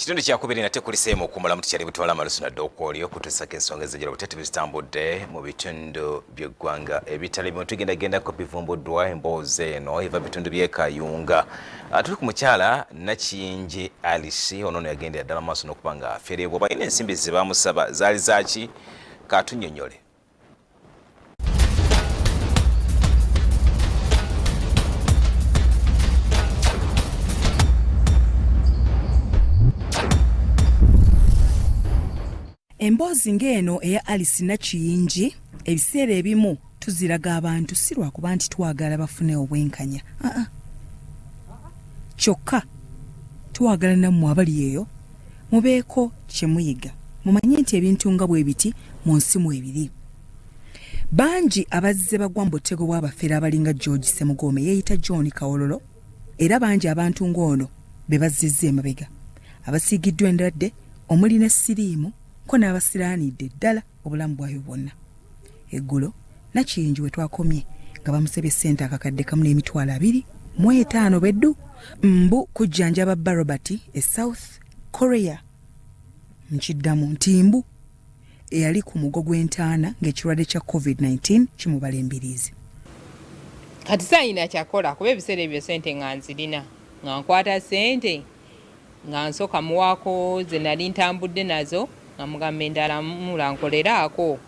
Kitundu kyakubiri nate kuliseemu okumala muti kyali butwala amalusu nadde okwolyo kutusaka ensonga ezijala butete bizitambudde mu bitundu by'eggwanga ebitali bimu. Tugendagendako bivumbuddwa emboozi eno eva bitundu by'e Kayunga. Tuli ku mukyala Nakiyingi Alice ono yagendera ddala maaso n'okuba nga aferebwa. Balina ensimbi ze baamusaba zaali zaaki? Katunnyonnyole. Emboozi ng'eno eya Alice Nakiyingi ebiseera ebimu tuziraga abantu si lwakuba nti twagala bafune obwenkanya. Kyokka twagala nammwe abali eyo mubeeko kye muyiga. Mumanye nti ebintu nga bwe biti mu nsi mwe biri. Bangi abazze bagwa mu butego bw'abafeera abalinga George Ssemugome yeeyita John Kawololo, era bangi abantu ng'ono be bazzizza emabega. Abasiigiddwa endwadde omuli ne siriimu ko n'abasiraanidde ddala obulamu bwayo bwonna. Eggulo Nakiyingi we twakomye nga bamusabye ssente akakadde kamu n'emitwalo 25 beddu mbu kujjanjaba Babba Robert e South Korea. Nkiddamu nti mbu eyali ku mugo gw'entaana ng'ekirwadde kya COVID-19 kimubala embiriizi. Kati sayina kyakola kuba ebiseera ebyo ssente nga nzirina nga nkwata ssente nga nsooka muwaako ze nali ntambudde nazo nga mugamba endala mulankoleraako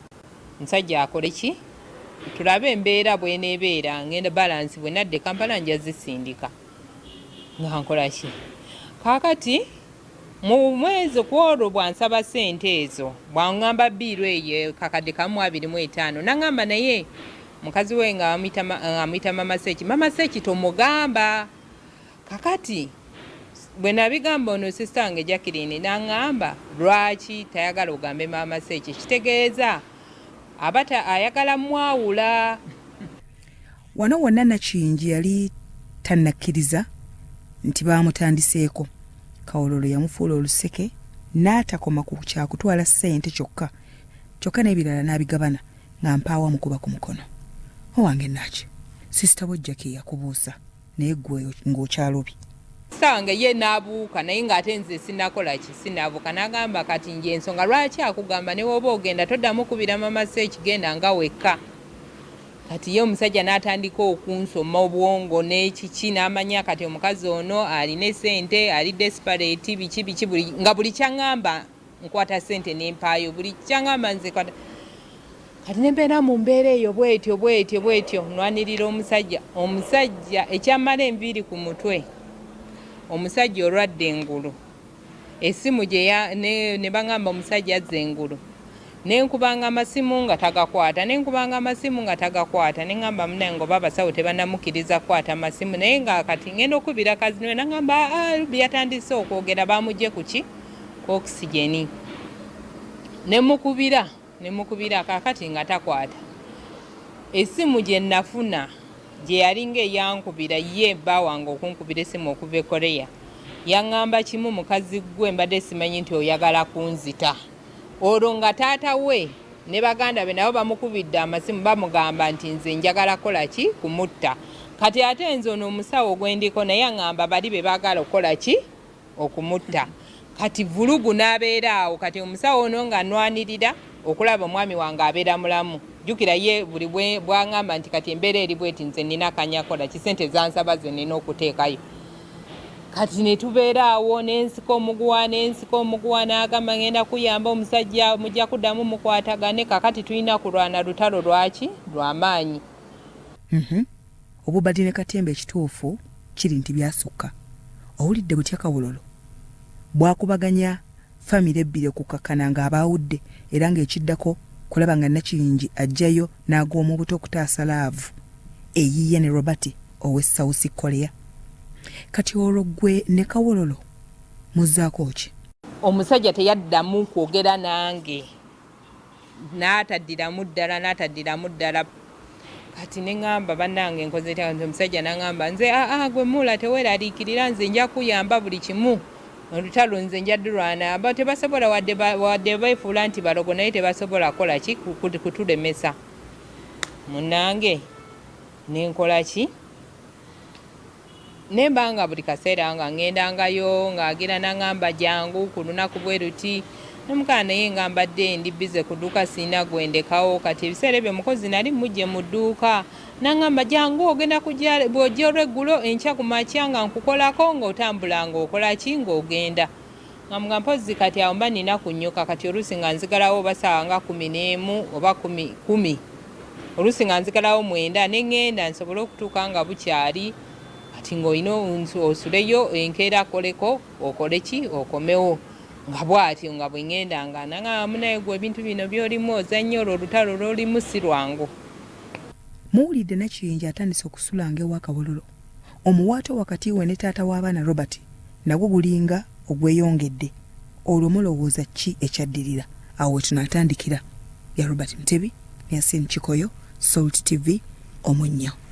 musajja akole ki tulabe embeera bw'eneebeera ngenda balansi bwe nadde Kampala nja zisindika nga nkola ki. Kaakati mu mwezi kwolwo bwansaba ssente ezo bwangamba bbiiro eyo kakadde kamu 25 nangamba naye mukazi we nga amuyita Mama Seeki. Mama Seeki tomugamba. Kakati bwe nabigamba ono sisita wange Jacqueline n'aŋŋamba lwaki tayagala ogambe Mama Seeki, kitegeeza abata ayagala mwawula. Wano wonna Nakiyingi yali tannakkiriza nti baamutandiseeko. Kawololo yamufuula oluseke n'atakoma ku kyakutwala ssente kyokka n'ebirala n'abigabana nga mpaawa mukuba ku mukono. Owange Naki, sisita wo Jackie yakubuusa naye ggwe ng'okyalobye. Sange ye n'abuuka naye ng'ate nze sinnakola ki sinaabuuka n'agamba kati nje ensonga lwaki akugamba ne woba ogenda toddamu kubira Mama Seeki genda nga wekka. Kati ye omusajja n'atandika okunsoma obwongo n'ekiki n'amanya kati omukazi ono alina ssente ali desperate biki nga buli kyaŋŋamba nkwata ssente n'empaayo buli kyaŋŋamba nze kwata. Kati nembeera mu mbeera eyo bwetyo nwanirira omusajja ekyamala enviiri ku mutwe. Omusajja olwadde engulu essimu gye ne baŋŋamba omusajja azza engulu nenkubanga amasimu nga tagakwata neŋŋamba munaye ngoba abasawo tebannamukiriza kukwata amasimu naye nga kati ngenda okubira kazi niwe naŋŋamba yatandise okwogera bamugye kuki ku okisigeni nemukubira kakati nga takwata. Essimu gye nafuna gye yalinga eyankubira ye bba wange okunkubira essimu okuva e Korea yaŋŋamba kimu mukazi gwe mbadde simanyi nti oyagala kunzita. Olwo nga taata we ne baganda be nabo bamukubidde amasimu bamugamba nti nze njagala kola ki kumutta. Kati ate nze ono omusawo gwendiko naye aŋŋamba bali be baagala okukola ki okumutta. Kati vulugu n'abeera awo kati omusawo ono nga nnwanirira okulaba omwami wange abeera mulamu. Jjukira ye buli bwaŋŋamba nti kati embeera eri bweti nze nina akanyakola kisente zansaba ze nina okuteekayo. Kati ne tubeera awo n'ensika omuguwa n'agamba ngenda kuyamba omusajja mujja kuddamu mukwatagane. Kakati tulina kulwana lutalo lwaki lw'amaanyi. Obubadde ne katemba ekituufu kiri nti byasukka. Owulidde butya Kawololo bwakubaganya famire ebbiri okukakkana ng'abaawudde era ng'ekiddako kulaba nga Nakiyingi ajjayo n'agwa mu buto okutaasa laavu eyiye ne Robert ow'e South Korea. Kati olwo ggwe ne Kawololo muzzaako ki? Omusajja teyaddamu kwogera nange n'ataddiramu ddala. Kati neŋŋamba bannange nkoze omusajja n'aŋŋamba nze gwe muula teweeraliikirira nze nja kuyamba buli kimu olutalo nze njaddulwana aba tebasobola wadde beefuula nti balogo naye tebasobola kola ki kutulemesa. Munnange nenkola ki nembanga buli kaseera nga ngendangayo ng'agira nangamba jangu ku lunaku bwe ruti nomukana naye nga mbadde ndi bize ku dduuka siina gwendekawo kati ebiseera ebyo mukozi nali mujje mu dduuka nangamba jangu ogenda kujja bw'ojja olweggulo enkya ku makya nga nkukolako ng'otambula ng'okola ki ng'ogenda nga mpozi kati awo mba nina ku nnyoka kati oluusi nga nzigalawo basaawa nga 11 oba 10 oluusi nga nzigalawo 9 ne ŋŋenda nsobole okutuuka nga bukyali kati ng'olina osuleyo enkeera koleko okole ki okomewo nga bw'atyo nga bwe ŋŋenda nga nangamba munaye gwe ebintu bino by'olimu ozannyo olwo olutalo lw'olimu si lwangu. Muwulidde Nakiyinja atandise okusulanga ewa Kabololo. Omuwaato wakati we ne taata w'abaana Robert nagwo gulinga ogweyongedde. Olwo mulowooza ki ekyaddirira? Awo tunaatandikira. Ya Robert Mutebi, Yasin Chikoyo, Salt TV, Omunnyo.